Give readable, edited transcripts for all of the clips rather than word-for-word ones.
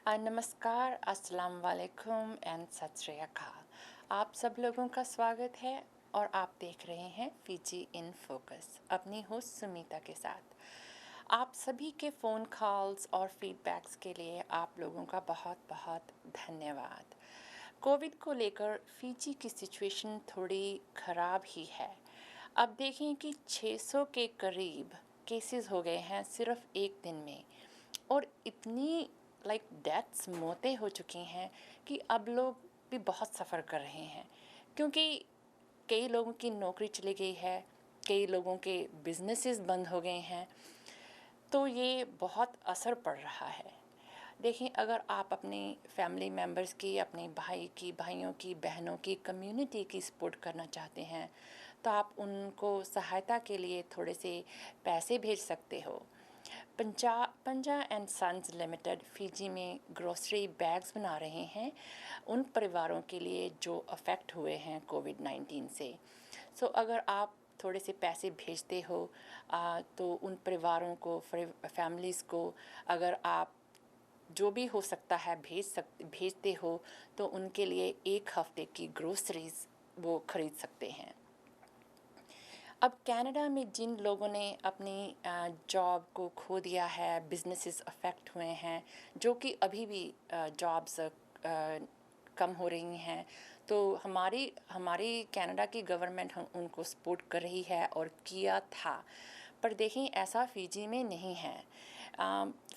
नमस्कार, अस्सलाम वालेकुम एंड सत श्री अकाल। आप सब लोगों का स्वागत है और आप देख रहे हैं फीजी इन फोकस अपनी होस्ट सुमिता के साथ। आप सभी के फ़ोन कॉल्स और फीडबैक्स के लिए आप लोगों का बहुत बहुत धन्यवाद। कोविड को लेकर फीजी की सिचुएशन थोड़ी ख़राब ही है। अब देखें कि 600 के करीब केसेस हो गए हैं सिर्फ एक दिन में और इतनी डेथ्स मौतें हो चुकी हैं कि अब लोग भी बहुत सफ़र कर रहे हैं, क्योंकि कई लोगों की नौकरी चली गई है, कई लोगों के बिजनेसेस बंद हो गए हैं, तो ये बहुत असर पड़ रहा है। देखिए, अगर आप अपने फैमिली मेम्बर्स की, अपने भाई की, भाइयों की, बहनों की, कम्युनिटी की सपोर्ट करना चाहते हैं तो आप उनको सहायता के लिए थोड़े से पैसे भेज सकते हो। पंजा एंड सन्स लिमिटेड फीजी में ग्रोसरी बैग्स बना रहे हैं उन परिवारों के लिए जो अफेक्ट हुए हैं कोविड-19 से। सो अगर आप थोड़े से पैसे भेजते हो तो उन परिवारों को, फैमिलीज़ को, अगर आप जो भी हो सकता है भेजते हो तो उनके लिए एक हफ़्ते की ग्रोसरीज़ वो ख़रीद सकते हैं। अब कनाडा में जिन लोगों ने अपनी जॉब को खो दिया है, बिजनेसेस अफेक्ट हुए हैं, जो कि अभी भी जॉब्स कम हो रही हैं, तो हमारी कनाडा की गवर्नमेंट उनको सपोर्ट कर रही है और किया था। पर देखें, ऐसा फ़ीजी में नहीं है।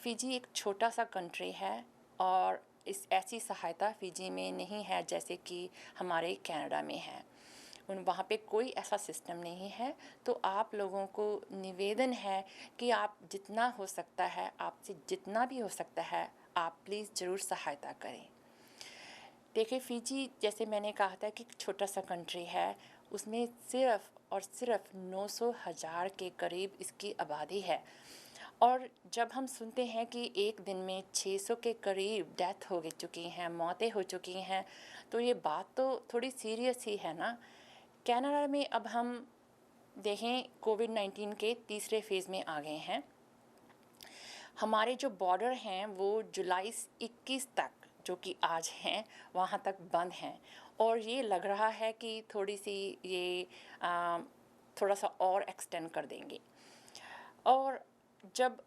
फ़ीजी एक छोटा सा कंट्री है और ऐसी सहायता फ़ीजी में नहीं है जैसे कि हमारे कनाडा में है। वहाँ पे कोई ऐसा सिस्टम नहीं है। तो आप लोगों को निवेदन है कि आप जितना हो सकता है, आपसे जितना भी हो सकता है, आप प्लीज़ ज़रूर सहायता करें। देखिए, फ़ीजी जैसे मैंने कहा था कि छोटा सा कंट्री है, उसमें सिर्फ़ और सिर्फ 900,000 के करीब इसकी आबादी है। और जब हम सुनते हैं कि एक दिन में 600 के करीब डेथ हो चुकी हैं, मौतें हो चुकी हैं, तो ये बात तो थोड़ी सीरियस ही है ना। कनाडा में अब हम देखें, कोविड-19 के तीसरे फेज़ में आ गए हैं। हमारे जो बॉर्डर हैं वो जुलाई 21 तक, जो कि आज हैं, वहाँ तक बंद हैं और ये लग रहा है कि थोड़ी सी ये थोड़ा सा और एक्सटेंड कर देंगे। और जब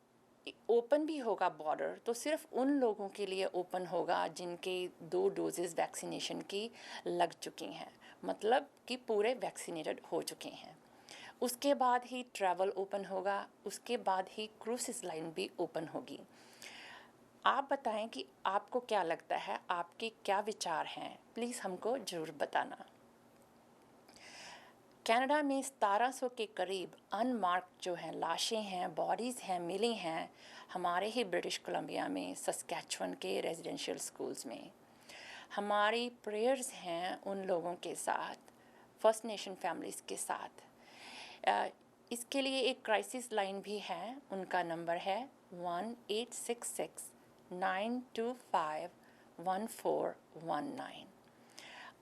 ओपन भी होगा बॉर्डर तो सिर्फ उन लोगों के लिए ओपन होगा जिनके 2 डोजेज़ वैक्सीनेशन की लग चुकी हैं, मतलब कि पूरे वैक्सीनेटेड हो चुके हैं। उसके बाद ही ट्रैवल ओपन होगा, उसके बाद ही क्रूज़ लाइन भी ओपन होगी। आप बताएं कि आपको क्या लगता है, आपके क्या विचार हैं, प्लीज़ हमको ज़रूर बताना। कनाडा में 1700 के करीब अनमार्क्ड जो हैं लाशें हैं, बॉडीज़ हैं, मिली हैं हमारे ही ब्रिटिश कोलंबिया में, सस्कैचुअन के रेजिडेंशियल स्कूल्स में। हमारी प्रेयर्स हैं उन लोगों के साथ, फर्स्ट नेशन फैमिलीज़ के साथ। इसके लिए एक क्राइसिस लाइन भी है, उनका नंबर है 1866-925-1419।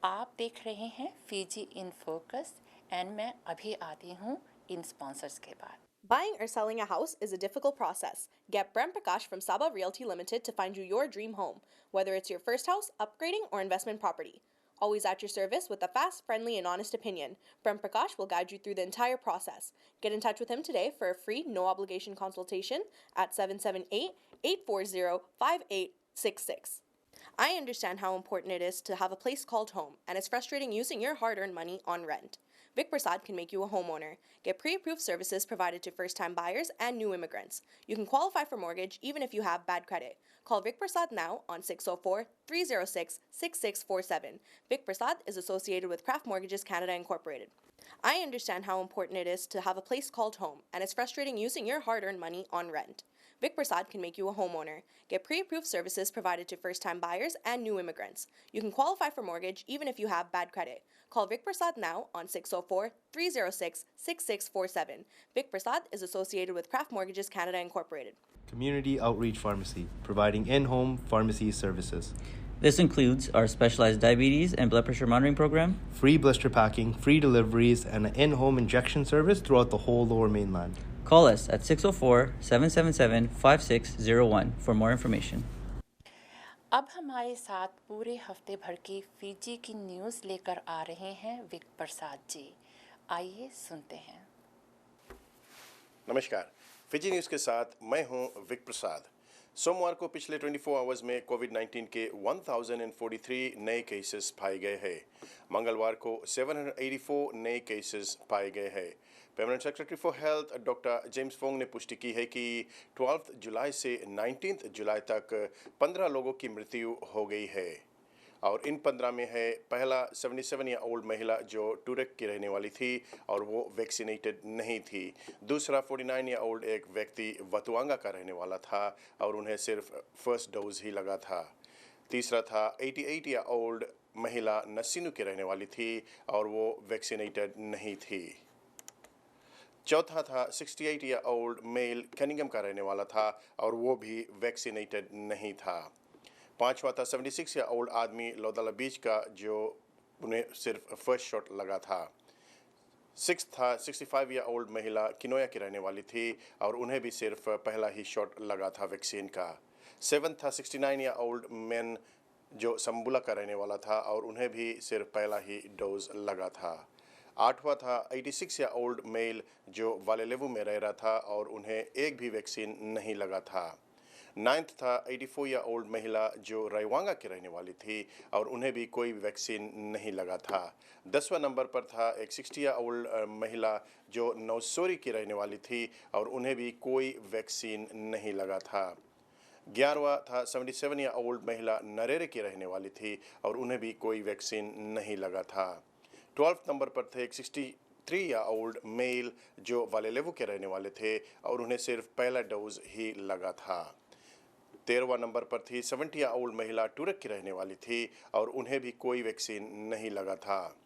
आप देख रहे हैं फीजी इन फोकस एंड मैं अभी आती हूँ इन स्पॉन्सर्स के बाद। Buying or selling a house is a difficult process. Get Prem Prakash from Saba Realty Limited to find you your dream home, whether it's your first house, upgrading, or investment property. Always at your service with a fast, friendly, and honest opinion. Prem Prakash will guide you through the entire process. Get in touch with him today for a free, no obligation consultation at 778-840-5866. I understand how important it is to have a place called home, and it's frustrating using your hard-earned money on rent. Vic Prasad can make you a homeowner. Get pre-approved services provided to first-time buyers and new immigrants. You can qualify for mortgage even if you have bad credit. Call Vic Prasad now on 604-306-6647. Vic Prasad is associated with Craft Mortgages Canada Incorporated. I understand how important it is to have a place called home, and it's frustrating using your hard-earned money on rent. Vic Prasad can make you a homeowner. Get pre-approved services provided to first-time buyers and new immigrants. You can qualify for mortgage even if you have bad credit. Call Vic Prasad now on 604-306-6647. Vic Prasad is associated with Craft Mortgages Canada Incorporated. Community Outreach Pharmacy, providing in-home pharmacy services. This includes our specialized diabetes and blood pressure monitoring program, Free blister packing, free deliveries, and an in-home injection service throughout the whole Lower Mainland. Call us at 604-777-5601 for more information. अब हमारे साथ पूरे हफ्ते भर की Fiji की news लेकर आ रहे हैं विक प्रसाद जी। आइए सुनते हैं। नमस्कार, फिजी न्यूज़ के साथ मैं हूं विक प्रसाद। सोमवार को पिछले 24 आवर्स में कोविड-19 के 1043 नए केसेस पाए गए हैं। मंगलवार को 784 नए केसेस पाए गए हैं। Permanent secretary for health doctor James Fong ने पुष्टि की है कि 12 जुलाई से 19 जुलाई तक 15 लोगों की मृत्यु हो गई है और इन 15 में है पहला 77 ईयर ओल्ड महिला जो टूरेक की रहने वाली थी और वो वैक्सीनेटेड नहीं थी। दूसरा 49 ईयर ओल्ड एक व्यक्ति वतुआंगा का रहने वाला था और उन्हें सिर्फ फर्स्ट डोज ही लगा था। तीसरा था 88 ईयर ओल्ड महिला नसीनु की रहने वाली थी और वो वैक्सीनेटेड नहीं थी। चौथा था 68 ईयर ओल्ड मेल कनिंगम का रहने वाला था और वो भी वैक्सीनेटेड नहीं था। पांचवा था 76 ईयर ओल्ड आदमी लोदाला बीच का जो उन्हें सिर्फ फर्स्ट शॉट लगा था। सिक्स था 65 ईयर ओल्ड महिला किनोया की रहने वाली थी और उन्हें भी सिर्फ पहला ही शॉट लगा था वैक्सीन का। सेवन था 69 ईयर ओल्ड मैन जो संबुला का रहने वाला था और उन्हें भी सिर्फ पहला ही डोज लगा था। आठवां था 86 ईयर ओल्ड मेल जो वालेलेवु में रह रहा था और उन्हें एक भी वैक्सीन नहीं लगा था। नाइन्थ था 84 ईयर ओल्ड महिला जो रायवांगा की रहने वाली थी और उन्हें भी कोई वैक्सीन नहीं लगा था। 10वां नंबर पर था एक 60 ईयर ओल्ड महिला जो नौसोरी की रहने वाली थी और उन्हें भी कोई वैक्सीन नहीं लगा था। 11वां था 77 ईयर ओल्ड महिला नरेरे की रहने वाली थी और उन्हें भी कोई वैक्सीन नहीं लगा था। 12th नंबर पर थे एक 63 ईयर ओल्ड मेल जो वालेलेवु के रहने वाले थे और उन्हें सिर्फ पहला डोज ही लगा था। 13वां नंबर पर थी 70 ईयर ओल्ड महिला टूरक की रहने वाली थी और उन्हें भी कोई वैक्सीन नहीं लगा था।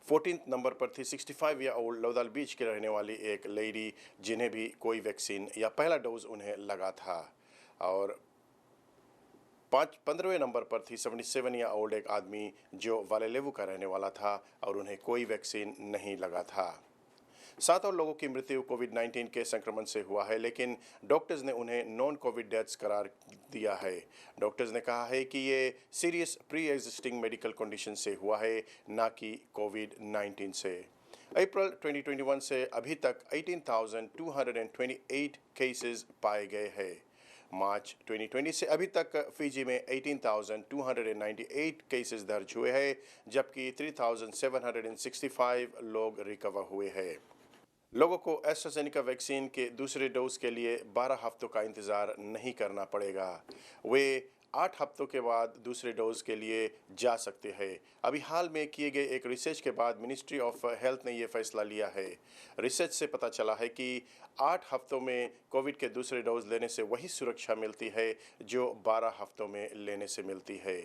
14th नंबर पर थी 65 ईयर ओल्ड लोदाल बीच की रहने वाली एक लेडी जिन्हें भी कोई वैक्सीन या पहला डोज उन्हें लगा था। और 15वें नंबर पर थी 77 ईयर ओल्ड एक आदमी जो वालेलेवु का रहने वाला था और उन्हें कोई वैक्सीन नहीं लगा था। 7 और लोगों की मृत्यु कोविड-19 के संक्रमण से हुआ है, लेकिन डॉक्टर्स ने उन्हें नॉन कोविड डेथ्स करार दिया है। डॉक्टर्स ने कहा है कि ये serious pre existing medical condition से हुआ है, ना कि कोविड-19 से। अप्रैल 2021 से अभी तक 18,228 केसेस पाए गए हैं। मार्च 2020 से अभी तक फिजी में 18,298 केसेस दर्ज हुए हैं, जबकि 3,765 लोग रिकवर हुए हैं। लोगों को एस्ट्राजेनेका वैक्सीन के दूसरे डोज के लिए 12 हफ्तों का इंतज़ार नहीं करना पड़ेगा। वे 8 हफ्तों के बाद दूसरे डोज के लिए जा सकते हैं। अभी हाल में किए गए एक रिसर्च के बाद मिनिस्ट्री ऑफ हेल्थ ने यह फैसला लिया है। रिसर्च से पता चला है कि 8 हफ्तों में कोविड के दूसरे डोज लेने से वही सुरक्षा मिलती है जो 12 हफ्तों में लेने से मिलती है।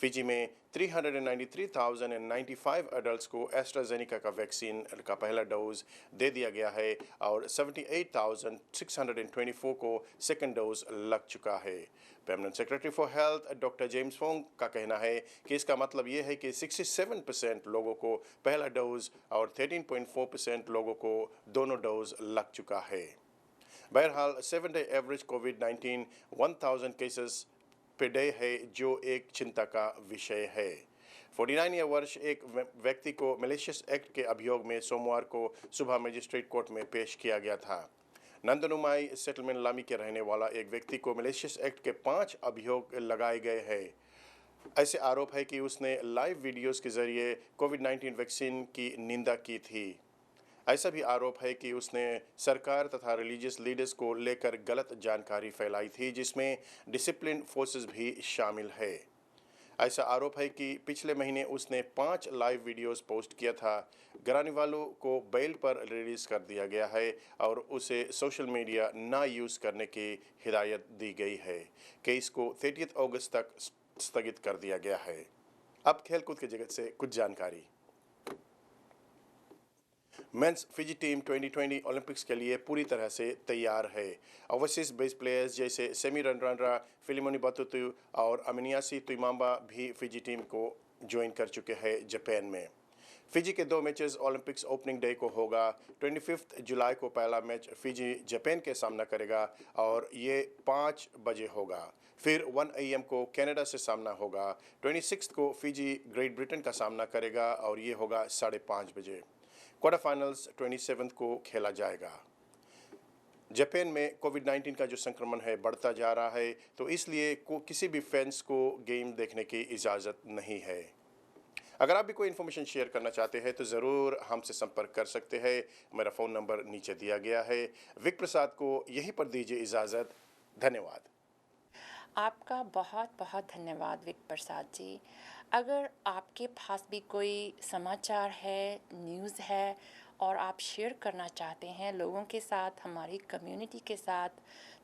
फिजी में 393,095 एडल्ट्स को एस्ट्राजेनेका का वैक्सीन का पहला डोज दे दिया गया है और 78,624 को सेकंड डोज लग चुका है। Permanent secretary for health doctor James Fong का कहना है कि इसका मतलब ये है कि 67% लोगों को पहला डोज और 13.4% लोगों को दोनों डोज लग चुका है। बहरहाल 7-day एवरेज कोविड-19 1000 केसेस पे डे है, जो एक चिंता का विषय है। 49 ईयर वर्ष एक व्यक्ति को मलेशियस एक्ट के अभियोग में सोमवार को सुबह मजिस्ट्रेट कोर्ट में पेश किया गया था। नंदनुमाई सेटलमेंट लामी के रहने वाला एक व्यक्ति को मलेशियस एक्ट के 5 अभियोग लगाए गए हैं। ऐसे आरोप है कि उसने लाइव वीडियोस के जरिए कोविड-19 वैक्सीन की निंदा की थी। ऐसा भी आरोप है कि उसने सरकार तथा रिलीजियस लीडर्स को लेकर गलत जानकारी फैलाई थी, जिसमें डिसिप्लिन फोर्सेस भी शामिल है। ऐसा आरोप है कि पिछले महीने उसने 5 लाइव वीडियोस पोस्ट किया था। घराने वालों को बेल पर रिलीज कर दिया गया है और उसे सोशल मीडिया ना यूज़ करने की हिदायत दी गई है। केस को 30 अगस्त तक स्थगित कर दिया गया है। अब खेलकूद की जगत से कुछ जानकारी। मेंस फिजी टीम 2020 ओलंपिक्स के लिए पूरी तरह से तैयार है। ओवरसीज बेस्ड प्लेयर्स जैसे सेमी रनरांड्रा, फिलिमोनी बतुतु और अमिनियासी तुइमांबा भी फिजी टीम को ज्वाइन कर चुके हैं जापान में। फिजी के 2 मैचेस ओलंपिक्स ओपनिंग डे को होगा। 25 जुलाई को पहला मैच फिजी जापान के सामना करेगा और ये 5 बजे होगा। फिर 1 AM को कनाडा से सामना होगा। 26 को फिजी ग्रेट ब्रिटेन का सामना करेगा और ये होगा 5:30 बजे। क्वार्टर फाइनल्स 27 को खेला जाएगा। जापान में कोविड-19 का जो संक्रमण है बढ़ता जा रहा है, तो इसलिए किसी भी फैंस को गेम देखने की इजाज़त नहीं है। अगर आप भी कोई इन्फॉर्मेशन शेयर करना चाहते हैं तो ज़रूर हमसे संपर्क कर सकते हैं। मेरा फ़ोन नंबर नीचे दिया गया है। विक प्रसाद को यहीं पर दीजिए इजाज़त। धन्यवाद। आपका बहुत बहुत धन्यवाद विक प्रसाद जी। अगर आपके पास भी कोई समाचार है, न्यूज़ है और आप शेयर करना चाहते हैं लोगों के साथ, हमारी कम्युनिटी के साथ,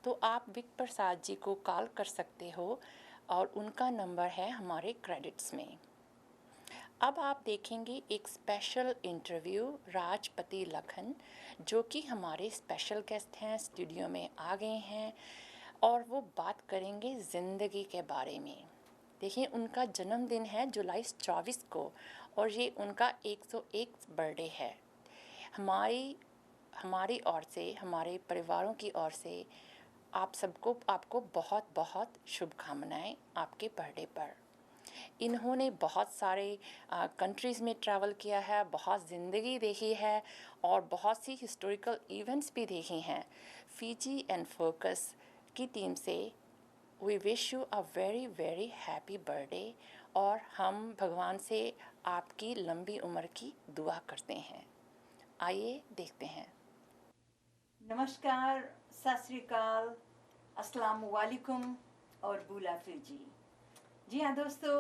तो आप विक प्रसाद जी को कॉल कर सकते हो और उनका नंबर है हमारे क्रेडिट्स में। अब आप देखेंगे एक स्पेशल इंटरव्यू राजपति लखन, जो कि हमारे स्पेशल गेस्ट हैं, स्टूडियो में आ गए हैं और वो बात करेंगे ज़िंदगी के बारे में। देखिए, उनका जन्मदिन है जुलाई 24 को और ये उनका 101 बर्थडे है। हमारी ओर से, हमारे परिवारों की ओर से आपको बहुत बहुत शुभकामनाएं आपके बर्थडे पर। इन्होंने बहुत सारे कंट्रीज़ में ट्रैवल किया है, बहुत ज़िंदगी देखी है और बहुत सी हिस्टोरिकल इवेंट्स भी देखी हैं। फीजी एंड फोकस की टीम से we wish you a very very happy birthday और हम भगवान से आपकी लंबी उम्र की दुआ करते हैं। आइए देखते हैं। नमस्कार, सत श्री अकाल, अस्सलाम वालेकुम और बुला फीजी। जी हाँ दोस्तों,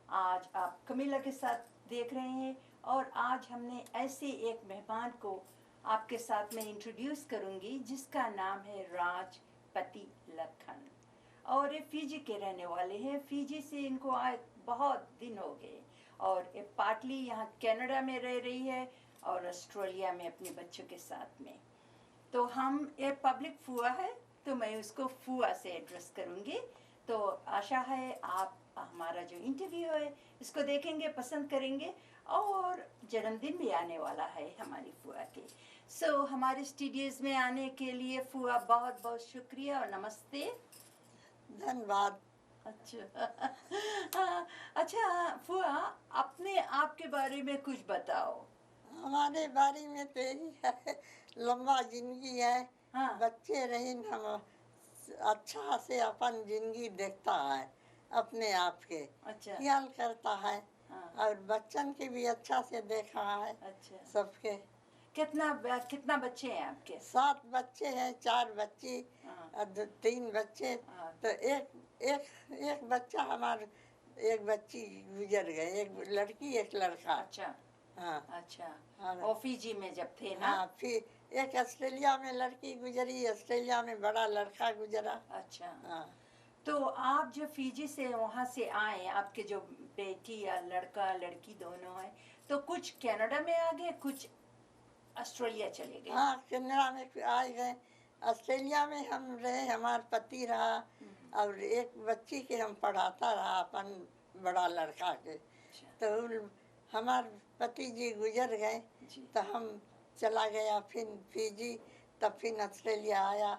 आज आप कमिला के साथ देख रहे हैं और आज हमने ऐसे एक मेहमान को आपके साथ में इंट्रोड्यूस करूंगी जिसका नाम है राजपति लखन और ये फीजी के रहने वाले हैं। फीजी से इनको आए बहुत दिन हो गए और ये पार्टली यहाँ कनाडा में रह रही है और ऑस्ट्रेलिया में अपने बच्चों के साथ में। तो हम ये पब्लिक फुआ है तो मैं उसको फुआ से एड्रेस करूँगी। तो आशा है आप हमारा जो इंटरव्यू है इसको देखेंगे, पसंद करेंगे और जन्मदिन भी आने वाला है हमारी फुआ के। सो हमारे स्टूडियोज़ में आने के लिए फुआ बहुत बहुत शुक्रिया और नमस्ते। धन्यवाद। अच्छा फुआ, अपने आप के बारे में कुछ बताओ। हमारे बारे में तो यही है, लंबा जिंदगी है। हाँ। बच्चे रहे हम अच्छा से अपन जिंदगी देखता है, अपने आप के अच्छा। ख्याल करता है। हाँ। और बच्चन के भी अच्छा से देखा है। अच्छा। सबके कितना बच्चे हैं आपके? 7 बच्चे हैं, 4 बच्ची हाँ। और 3 बच्चे। हाँ। तो एक बच्चा हमारे, एक बच्ची गुजर गए, एक लड़की एक लड़का। अच्छा। हाँ। अच्छा। हाँ। और फीजी में जब थे ना? हाँ, फिर एक ऑस्ट्रेलिया में लड़की गुजरी, ऑस्ट्रेलिया में बड़ा लड़का गुजरा। अच्छा। हाँ। तो आप जो फीजी से वहाँ से आए, आपके जो बेटी या लड़का लड़की दोनों हैं, तो कुछ कनाडा में आ गए, कुछ ऑस्ट्रेलिया चले गए? हाँ, कनाडा में आ गए। ऑस्ट्रेलिया में हम रहे, हमारा पति रहा और एक बच्ची के हम पढ़ाता रहा, अपन बड़ा लड़का के। तो हमारे पति जी गुजर गए तो हम चला गया फिर फीजी, तब फिर ऑस्ट्रेलिया आया,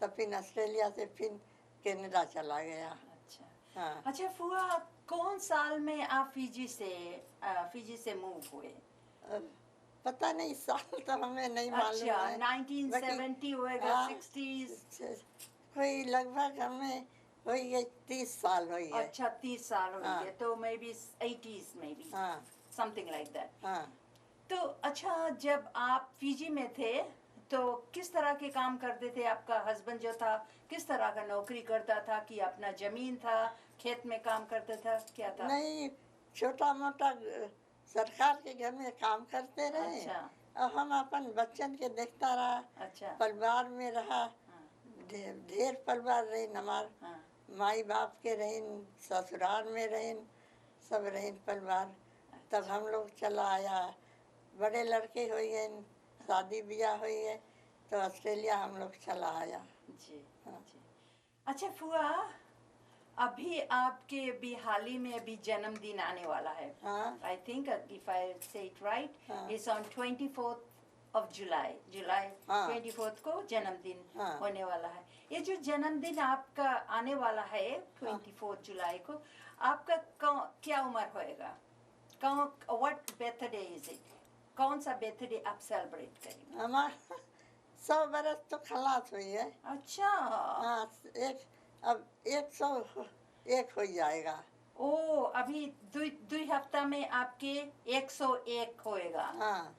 तब फिर ऑस्ट्रेलिया से फिर कनाडा चला गया। अच्छा। हाँ। अच्छा फुआ, कौन साल में आप फीजी से मूव हुए? पता नहीं साल तो हमें नहीं मालूम अच्छा, है। 1970 होएगा, हाँ, 60s? कोई लगभग हमें हो गए 30 साल हो गए। अच्छा, 30 साल हो हाँ। गए, तो maybe 80s maybe, हाँ। Something like that. हाँ। तो अच्छा, जब आप फीजी में थे तो किस तरह के काम करते थे? आपका हस्बैंड जो था किस तरह का नौकरी करता था, कि अपना जमीन था, खेत में काम करता था, क्या था? नहीं, छोटा मोटा सरकार के घर में काम करते रहे। अच्छा। और हम अपन बच्चन के देखता रहा। अच्छा। परिवार में रहा। हाँ। ढेर परिवार रहे हमार। हाँ। माई बाप के रहें, ससुराल में रहें, सब रहें परिवार। तब हम लोग चला आया, बड़े लड़के हो गए, शादी ब्याह हुई है, तो ऑस्ट्रेलिया हम लोग चला आया। जी। हाँ। जी। अच्छा फुआ, अभी आपके भी हाल ही में अभी जन्मदिन आने वाला है। हाँ। आई थिंक इफ आई से इट राइट, हाँ। इट्स ऑन 24 ऑफ जुलाई जुलाई हाँ। 24 को जन्मदिन हाँ। होने वाला है। ये जो जन्मदिन आपका आने वाला है 24 जुलाई को, आपका क्या उम्र होएगा? What birthday is it? कौन सा बर्थडे आप सेलिब्रेट करेंगे? हमारा 100 बरस तो खलास हुई है। अच्छा। हाँ, अब 101 हो जाएगा। ओ, अभी दो हफ्ता में आपके 101 होएगा। हाँ।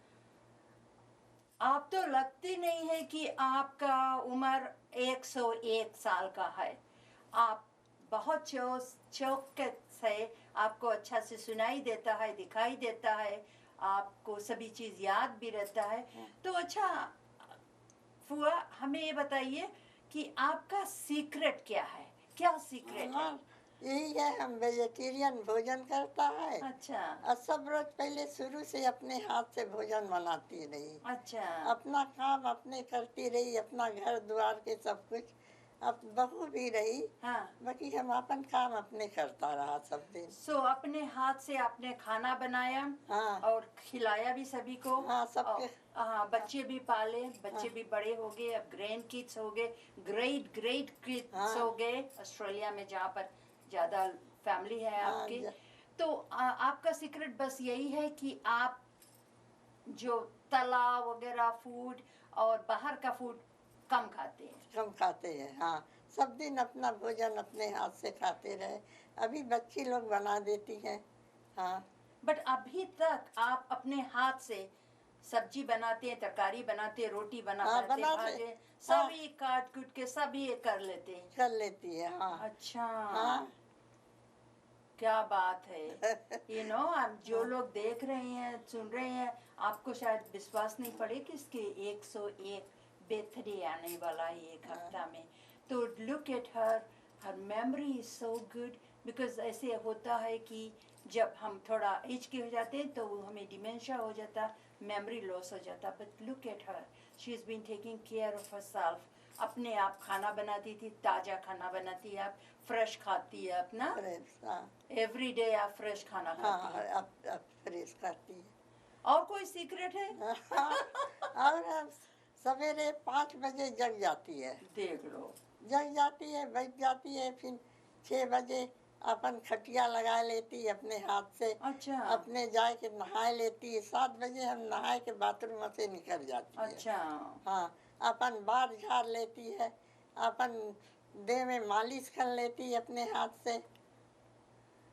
आप तो लगती नहीं है कि आपका उम्र 101 साल का है। आप बहुत चौकस है, आपको अच्छा से सुनाई देता है, दिखाई देता है, आपको सभी चीज याद भी रहता है। तो अच्छा फुआ, हमें ये बताइए कि आपका सीक्रेट क्या है? क्या सीक्रेट है? हमारा यही है, हम वेजिटेरियन भोजन करता है। अच्छा और सब रोज पहले शुरू से अपने हाथ से भोजन बनाती रही। अच्छा। अपना काम अपने करती रही, अपना घर द्वार के सब कुछ। अब बहू भी रही, हाँ। बाकी हम अपन काम अपने करता रहा सब दिन। सो अपने हाथ से आपने खाना बनाया हाँ। और खिलाया भी सभी को। हाँ, सबके। हाँ, बच्चे भी पाले, बच्चे भी बड़े हो गए, अब ग्रैंड किड्स हो गए, ग्रेट ग्रेट किड्स हाँ। हो गए ऑस्ट्रेलिया में, जहाँ पर ज्यादा फैमिली है हाँ, आपकी। तो आपका सीक्रेट बस यही है कि आप जो तला वगैरह फूड और बाहर का फूड कम खाते हैं। कम खाते हैं। हाँ, सब दिन अपना भोजन अपने हाथ से खाते रहे। अभी बच्ची लोग बना देती हैं। हाँ। बट अभी तक आप अपने हाथ से सब्जी बनाते हैं, तरकारी बनाते हैं, रोटी हाँ, बनाते बनाते। भाजे, हाँ। सभी काट कूट के सभी ये कर लेते हैं। कर लेती है। हाँ। अच्छा। हाँ। क्या बात है। आप जो लोग देख रहे हैं, सुन रहे हैं, आपको शायद विश्वास नहीं पड़े कि इसके 101 बर्थडे आने वाला है एक हफ्ता में। तो look at her memory is so good. Because ऐसे होता है कि जब हम थोड़ा एज के हो जाते हैं तो हमें डिमेंशिया हो जाता, मेमोरी लॉस हो जाता। But look at her, she is been taking care of herself. अपने आप खाना बनाती थी, ताज़ा खाना बनाती है, आप फ्रेश खाती है अपना। हाँ। एवरी डे आप फ्रेश खाना हाँ, खाती है। अब फ्रेश खाती है। और कोई सीक्रेट है? और सवेरे 5 बजे जग जाती है। देख लो। जग जाती है, बैठ जाती है, फिर 6 बजे अपन खटिया लगा लेती है अपने हाथ से। अच्छा। अपने जाए के नहा लेती है। 7 बजे हम नहाए के बाथरूम से निकल जाती है। अच्छा। हाँ, अपन बाल झाड़ लेती है, अपन देह में मालिश कर लेती है अपने हाथ से।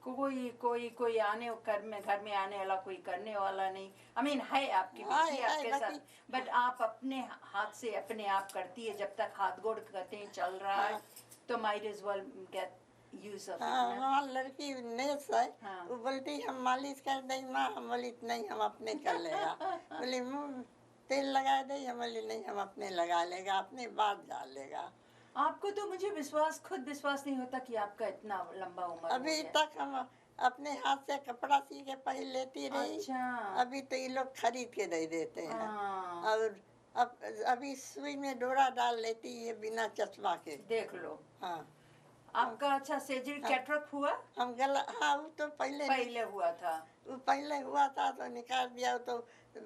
कोई आने घर में आने वाला कोई करने वाला नहीं। I mean, है आपकी बेटी है, आपके साथ, बट आप अपने हाथ से अपने आप करती है। जब तक हाथ गोड़ कहते हैं चल रहा है तो might as well get use of it, हाँ, ना? हमारी लड़की नेस है। हाँ। वो बोलती हम मालिश कर दें माँ, हम बोली नहीं, हम अपने कर लेगा। बोली मुँह तेल लगा दे, हम बोली नहीं, हम अपने लगा लेगा, अपने बाल झाड़ लेगा। आपको तो मुझे खुद विश्वास नहीं होता कि आपका इतना लंबा उम्र हो अभी गया। तक हम अपने हाथ से कपड़ा सी के पहन लेती रही। अच्छा। अभी तो ये लोग खरीद के दे देते हैं। हाँ। और अभी सुई में डोरा डाल लेती है बिना चश्मा के। देख लो। हाँ। आपका अच्छा सर्जरी कैटरेक्ट हुआ? हम गला, हाँ, वो तो पहले हुआ था। वो पहले हुआ था तो निकाल दिया, वो तो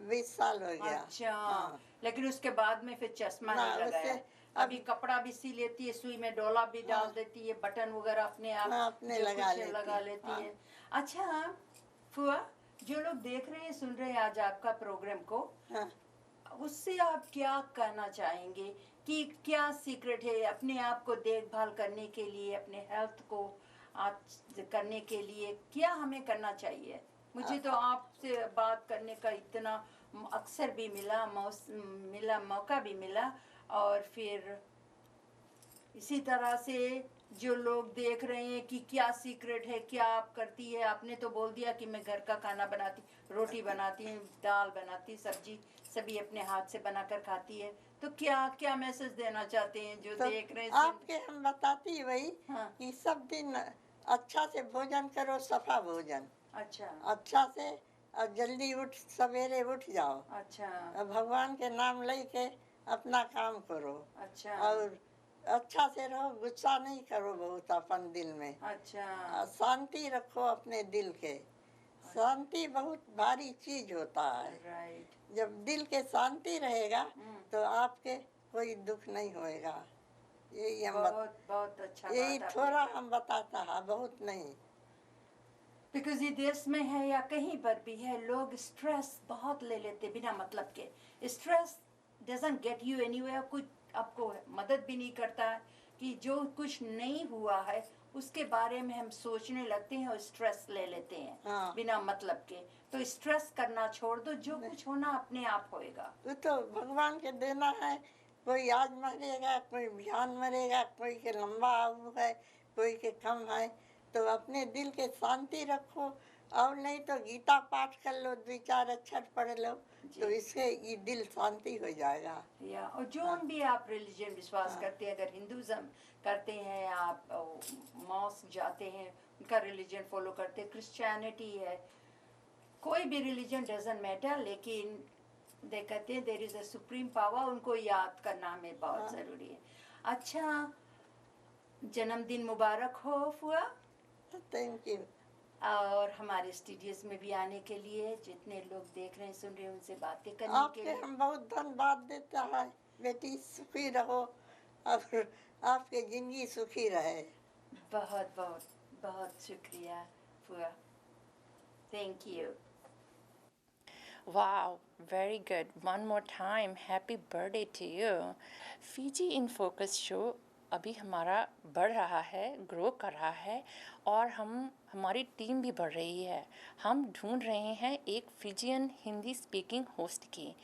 20 साल हो गया। अच्छा। हाँ। लेकिन उसके बाद में फिर चश्मा ना, नहीं लगाया। उससे अभी कपड़ा भी सी लेती है, सुई में डोला भी डाल देती है, बटन वगैरह अपने आप हाँ, अपने जो लगा कुछ है लेती लगा है। लेती हाँ। है। अच्छा फुआ, जो लोग देख रहे हैं, सुन रहे हैं आज आपका प्रोग्राम को, हाँ। उससे आप क्या कहना चाहेंगे कि क्या सीक्रेट है अपने आप को देखभाल करने के लिए, अपने हेल्थ को आज करने के लिए क्या हमें करना चाहिए? मुझे तो आपसे बात करने का इतना अक्सर भी मिला मौका भी मिला, और फिर इसी तरह से जो लोग देख रहे हैं कि क्या सीक्रेट है, क्या आप करती है। आपने तो बोल दिया कि मैं घर का खाना बनाती, रोटी बनाती हूँ, दाल बनाती, सब्जी सभी अपने हाथ से बनाकर खाती है। तो क्या क्या मैसेज देना चाहते हैं जो तो देख रहे हैं? आपके हम बताती वही। हाँ। कि सब दिन अच्छा से भोजन करो, सफा भोजन अच्छा। अच्छा से, और जल्दी सवेरे उठ जाओ। अच्छा। और भगवान के नाम लेके अपना काम करो। अच्छा। और अच्छा से रहो, गुस्सा नहीं करो बहुत अपन दिल में। अच्छा। शांति रखो अपने दिल के। शांति बहुत भारी चीज होता है। राइट। जब दिल के शांति रहेगा तो आपके कोई दुख नहीं होएगा। यही बहुत बहुत अच्छा यही बात थोड़ा हम बताता है, बहुत नहीं। बिकॉज ये देश में है या कहीं पर भी है, लोग स्ट्रेस बहुत ले लेते बिना मतलब के। Stress doesn't get you anywhere, कुछ आपको मदद भी नहीं करता है कि जो कुछ नहीं हुआ है उसके बारे में हम सोचने लगते हैं और स्ट्रेस ले लेते हैं हाँ। बिना मतलब के। तो स्ट्रेस करना छोड़ दो, जो कुछ होना अपने आप होएगा। वो तो भगवान के देना है। कोई आज मरेगा, कोई बिहान मरेगा, कोई के लंबा आयु है, कोई के कम है। तो अपने दिल के शांति रखो, और नहीं तो गीता पाठ कर लो, 2-4 अक्षर पढ़ लो, तो इससे ये दिल शांति हो जाएगा। या और जो भी आप रिलीजन विश्वास करते हैं, अगर हिंदुज़म करते हैं, आप मॉस्क जाते हैं, उनका रिलीजन फॉलो करते हैं, क्रिश्चियनिटी है, कोई भी रिलीजन डजंट मैटर, लेकिन दे कहते हैं there is a supreme power, उनको याद करना हमें बहुत ज़रूरी है। अच्छा, जन्मदिन मुबारक हो फुआ। Thank you. और हमारे स्टूडियोज में भी आने के लिए, जितने लोग देख रहे हैं सुन रहे हैं, उनसे बातें करने के आपके लिए हम बहुत धन्यवाद देता है। बेटी सुखी रहो और आपकी जिंदगी सुखी रहे। बहुत बहुत बहुत शुक्रिया फुआ। Thank you. Wow, very good. One more time, happy birthday to you. Fiji in Focus show अभी हमारा बढ़ रहा है, ग्रो कर रहा है, और हमारी टीम भी बढ़ रही है। हम ढूंढ रहे हैं एक फिजियन हिंदी स्पीकिंग होस्ट की।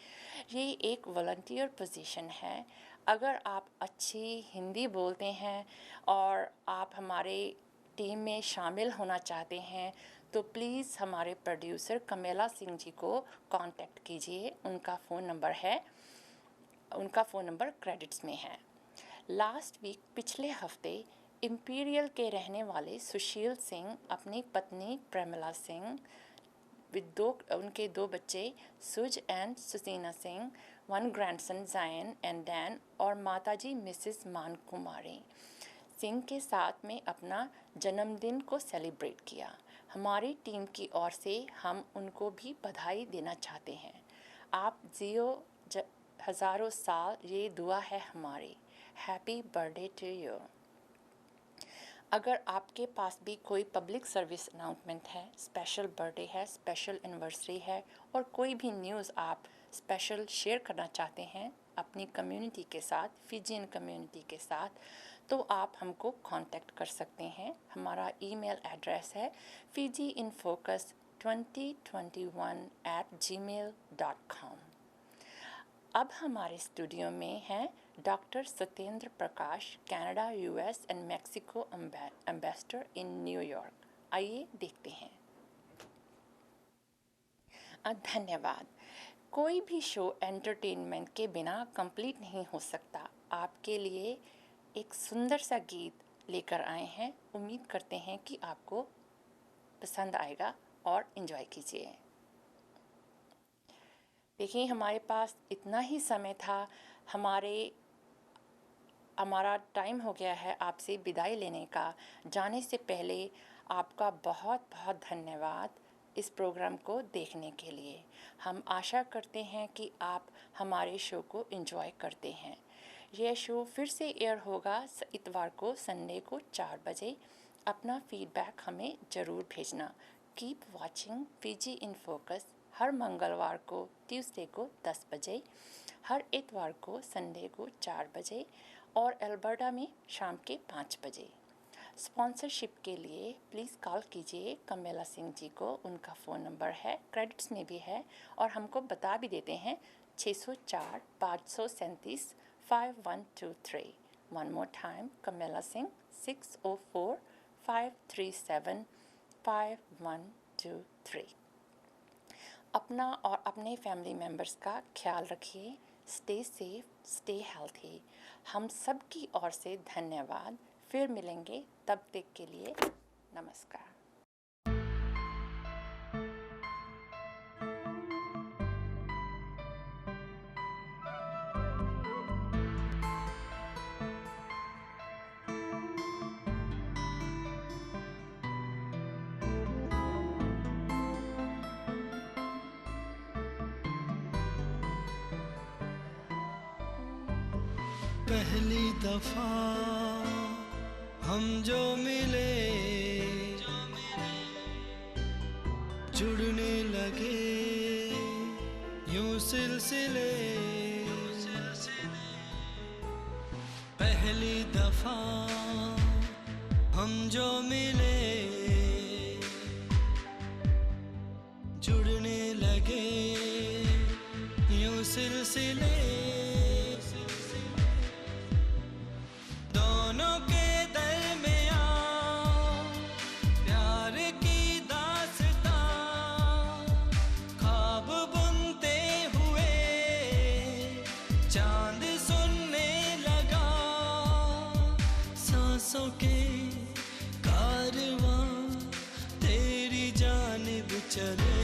ये एक वॉलंटियर पोजीशन है। अगर आप अच्छी हिंदी बोलते हैं और आप हमारे टीम में शामिल होना चाहते हैं तो प्लीज़ हमारे प्रोड्यूसर कमेला सिंह जी को कांटेक्ट कीजिए। उनका फ़ोन नंबर क्रेडिट्स में है। लास्ट वीक, पिछले हफ्ते, इंपीरियल के रहने वाले सुशील सिंह अपनी पत्नी प्रेमिला सिंह विद उनके 2 बच्चे सुज एंड सुसीना सिंह, 1 ग्रैंडसन जायन एंड डैन, और माताजी मिसेस मान कुमारी सिंह के साथ में अपना जन्मदिन को सेलिब्रेट किया। हमारी टीम की ओर से हम उनको भी बधाई देना चाहते हैं। आप जियो हज़ारों साल, ये दुआ है हमारी। Happy birthday to you. अगर आपके पास भी कोई पब्लिक सर्विस अनाउंसमेंट है, स्पेशल बर्थडे है, स्पेशल एनिवर्सरी है, और कोई भी न्यूज़ आप स्पेशल शेयर करना चाहते हैं अपनी कम्युनिटी के साथ, फिजियन कम्युनिटी के साथ, तो आप हमको कांटेक्ट कर सकते हैं। हमारा ईमेल एड्रेस है fijiinfocus2021@gmail.com। अब हमारे स्टूडियो में हैं doctor Satyendra Prakash, Canada, US and Mexico ambassador in New York. आइए देखते हैं। धन्यवाद। कोई भी शो एंटरटेनमेंट के बिना कंप्लीट नहीं हो सकता। आपके लिए एक सुंदर सा गीत लेकर आए हैं। उम्मीद करते हैं कि आपको पसंद आएगा और एंजॉय कीजिए। देखिए, हमारे पास इतना ही समय था। हमारा टाइम हो गया है आपसे विदाई लेने का। जाने से पहले आपका बहुत बहुत धन्यवाद इस प्रोग्राम को देखने के लिए। हम आशा करते हैं कि आप हमारे शो को एंजॉय करते हैं। यह शो फिर से एयर होगा इतवार को, संडे को 4 बजे। अपना फीडबैक हमें ज़रूर भेजना। Keep watching Fiji in focus हर मंगलवार को, ट्यूसडे को 10 बजे, हर इतवार को, संडे को 4 बजे, और अल्बर्टा में शाम के 5 बजे। स्पॉन्सरशिप के लिए प्लीज़ कॉल कीजिए कमेला सिंह जी को। उनका फ़ोन नंबर है, क्रेडिट्स में भी है, और हमको बता भी देते हैं 604-537-5123। वन मोर टाइम, कमेला सिंह 604-537-5123। अपना और अपने फैमिली मेम्बर्स का ख्याल रखिए। Stay safe, stay healthy. हम सब की ओर से धन्यवाद। फिर मिलेंगे, तब तक के लिए नमस्कार। पहली दफा हम जो मिले, जुड़ने लगे यूं सिलसिले। पहली दफा हम जो मिले, जुड़ने लगे यूं सिलसिले। दोनों के दरमियां प्यार की दास्तां, ख्वाब बुनते हुए चांद सुनने लगा। सांसों के कारवां तेरी जानिब चले।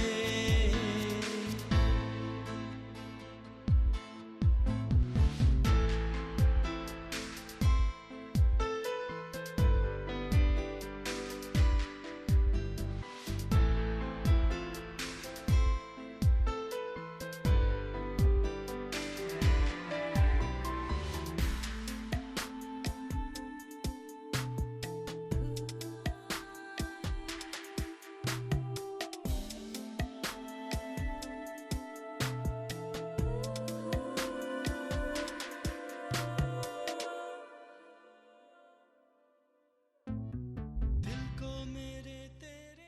दिल को मेरे तेरे